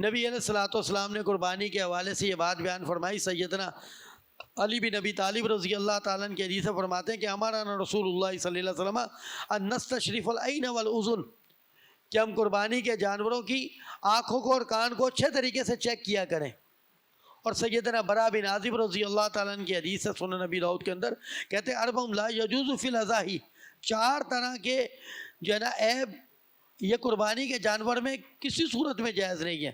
نبی علیہ الصلوۃ والسلام نے قربانی کے حوالے سے یہ بات بیان فرمائی۔ سیدنا علی بن ابی طالب رضی اللہ تعالیٰ عنہ کے حدیث سے فرماتے ہیں کہ ہمارا رسول اللہ صلی اللہ علیہ وسلم ان نستشرف العین والاذن، کہ ہم قربانی کے جانوروں کی آنکھوں کو اور کان کو اچھے طریقے سے چیک کیا کریں۔ اور سیدنا برا بن عازب رضی اللہ تعالیٰ عنہ کی حدیث ہے سنن نبی داؤد کے اندر، کہتے ہیں اربع لا یجوز فی الاضاحی، 4 طرح کے جو ہے نا عیب یہ قربانی کے جانور میں کسی صورت میں جائز نہیں ہے۔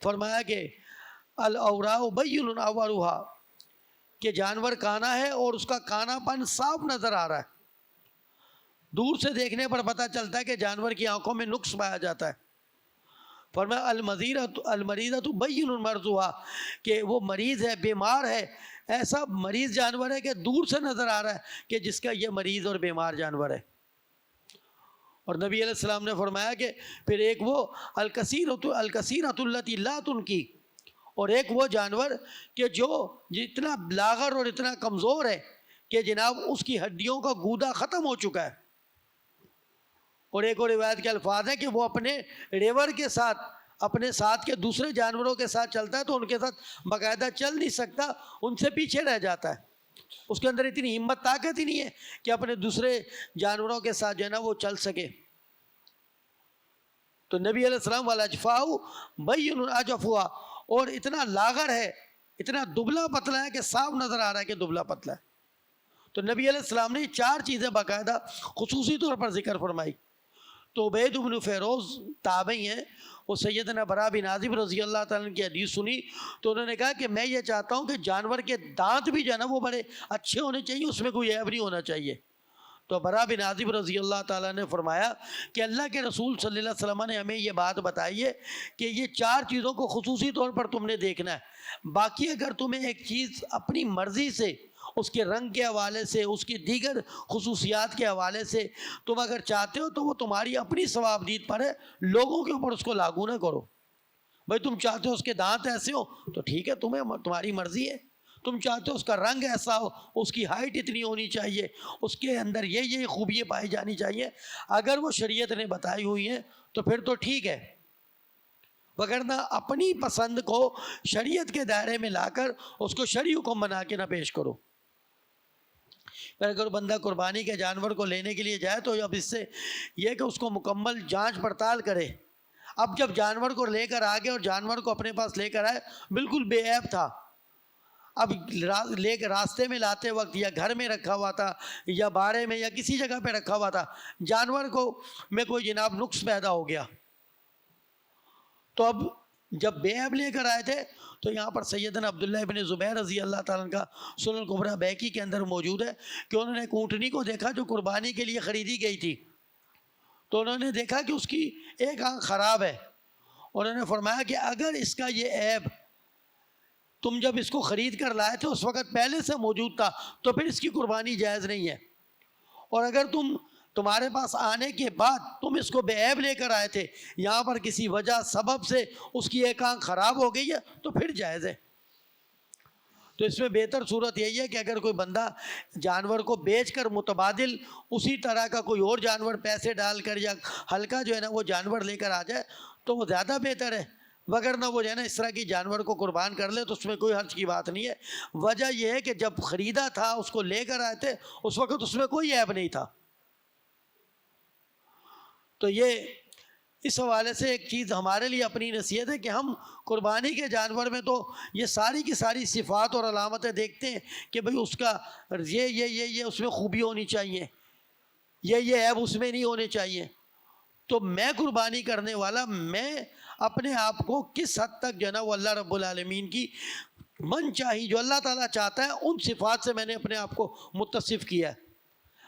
فرمایا کہ الاوراء بین اورها، کہ جانور کانا ہے اور اس کا کانا پن صاف نظر آ رہا ہے، دور سے دیکھنے پر پتہ چلتا ہے کہ جانور کی آنکھوں میں نقص پایا جاتا ہے۔ فرمایا المریضۃ بین مرضها، کہ وہ مریض ہے، بیمار ہے، ایسا مریض جانور ہے کہ دور سے نظر آ رہا ہے کہ جس کا یہ مریض اور بیمار جانور ہے۔ اور نبی علیہ السلام نے فرمایا کہ پھر ایک وہ الکثیرۃ التی لا تنکی، اور ایک وہ جانور کہ جو اتنا لاغر اور اتنا کمزور ہے کہ جناب اس کی ہڈیوں کا گودا ختم ہو چکا ہے۔ اور ایک اور روایت کے الفاظ ہیں کہ وہ اپنے ریور کے ساتھ، اپنے ساتھ کے دوسرے جانوروں کے ساتھ چلتا ہے تو ان کے ساتھ باقاعدہ چل نہیں سکتا، ان سے پیچھے رہ جاتا ہے، اس کے اندر اتنی ہمت طاقت ہی نہیں ہے کہ اپنے دوسرے جانوروں کے ساتھ جو ہے نا وہ چل سکے۔ تو نبی علیہ السلام والاجفاء بین اجفوا، اور اتنا لاغر ہے، اتنا دبلا پتلا ہے کہ صاف نظر آ رہا ہے کہ دبلا پتلا ہے۔ تو نبی علیہ السلام نے یہ 4 چیزیں باقاعدہ خصوصی طور پر ذکر فرمائی۔ تو عبید بن فیروز تابعی ہیں، وہ سیدنا برا بن عازب رضی اللہ تعالیٰ عنہ کی حدیث سنی تو انہوں نے کہا کہ میں یہ چاہتا ہوں کہ جانور کے دانت بھی جو ہے نا وہ بڑے اچھے ہونے چاہیے، اس میں کوئی عیب نہیں ہونا چاہیے۔ تو برا بن عازب رضی اللہ تعالیٰ نے فرمایا کہ اللہ کے رسول صلی اللہ علیہ وسلم نے ہمیں یہ بات بتائی ہے کہ یہ 4 چیزوں کو خصوصی طور پر تم نے دیکھنا ہے، باقی اگر تمہیں ایک چیز اپنی مرضی سے، اس کے رنگ کے حوالے سے، اس کی دیگر خصوصیات کے حوالے سے تم اگر چاہتے ہو تو وہ تمہاری اپنی ثوابدید پر ہے، لوگوں کے اوپر اس کو لاگو نہ کرو۔ بھائی تم چاہتے ہو اس کے دانت ایسے ہو تو ٹھیک ہے، تمہاری مرضی ہے۔ تم چاہتے ہو اس کا رنگ ایسا ہو، اس کی ہائٹ اتنی ہونی چاہیے، اس کے اندر یہ خوبیاں پائی جانی چاہیے، اگر وہ شریعت نے بتائی ہوئی ہیں تو پھر تو ٹھیک ہے، وگرنہ اپنی پسند کو شریعت کے دائرے میں لا کر اس کو شرعی حکم بنا کے نہ پیش کرو۔ پھر اگر بندہ قربانی کے جانور کو لینے کے لیے جائے تو اب اس سے یہ کہ اس کو مکمل جانچ پڑتال کرے۔ اب جب جانور کو لے کر آگے اور جانور کو اپنے پاس لے کر آئے بالکل بے عیب تھا، اب لے کے راستے میں لاتے وقت یا گھر میں رکھا ہوا تھا یا باڑے میں یا کسی جگہ پہ رکھا ہوا تھا، جانور کو میں کوئی جناب نقص پیدا ہو گیا، تو اب جب بے عیب لے کر آئے تھے تو یہاں پر سیدنا عبداللہ ابن زبیر رضی اللہ تعالیٰ عنہ کا سنن کبریٰ بیہقی کے اندر موجود ہے کہ انہوں نے ایک اونٹنی کو دیکھا جو قربانی کے لیے خریدی گئی تھی، تو انہوں نے دیکھا کہ اس کی ایک آنکھ خراب ہے۔ انہوں نے فرمایا کہ اگر اس کا یہ عیب تم جب اس کو خرید کر لائے تھے اس وقت پہلے سے موجود تھا تو پھر اس کی قربانی جائز نہیں ہے، اور اگر تمہارے پاس آنے کے بعد تم اس کو بے عیب لے کر آئے تھے، یہاں پر کسی وجہ سبب سے اس کی ایک آنکھ خراب ہو گئی ہے تو پھر جائز ہے۔ تو اس میں بہتر صورت یہی ہے کہ اگر کوئی بندہ جانور کو بیچ کر متبادل اسی طرح کا کوئی اور جانور پیسے ڈال کر یا ہلکا جو ہے نا وہ جانور لے کر آ جائے تو وہ زیادہ بہتر ہے، وگرنہ وہ جو ہے نا اس طرح کی جانور کو قربان کر لے تو اس میں کوئی حرج کی بات نہیں ہے۔ وجہ یہ ہے کہ جب خریدا تھا، اس کو لے کر آئے تھے، اس وقت اس میں کوئی عیب نہیں تھا۔ تو یہ اس حوالے سے ایک چیز ہمارے لیے اپنی نصیحت ہے کہ ہم قربانی کے جانور میں تو یہ ساری کی ساری صفات اور علامتیں دیکھتے ہیں کہ بھئی اس کا یہ اس میں خوبی ہونی چاہیے، یہ عیب اس میں نہیں ہونے چاہیے۔ تو میں قربانی کرنے والا، میں اپنے آپ کو کس حد تک جو ہے نا وہ اللہ رب العالمین کی من چاہی جو اللہ تعالیٰ چاہتا ہے ان صفات سے میں نے اپنے آپ کو متصف کیا ہے۔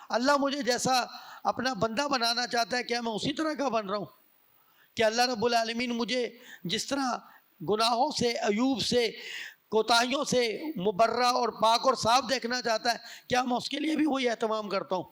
اللہ مجھے جیسا اپنا بندہ بنانا چاہتا ہے کیا میں اسی طرح کا بن رہا ہوں؟ کہ اللہ رب العالمین مجھے جس طرح گناہوں سے، عیوب سے، کوتاہیوں سے مبرہ اور پاک اور صاف دیکھنا چاہتا ہے، کیا میں اس کے لیے بھی وہی اہتمام کرتا ہوں؟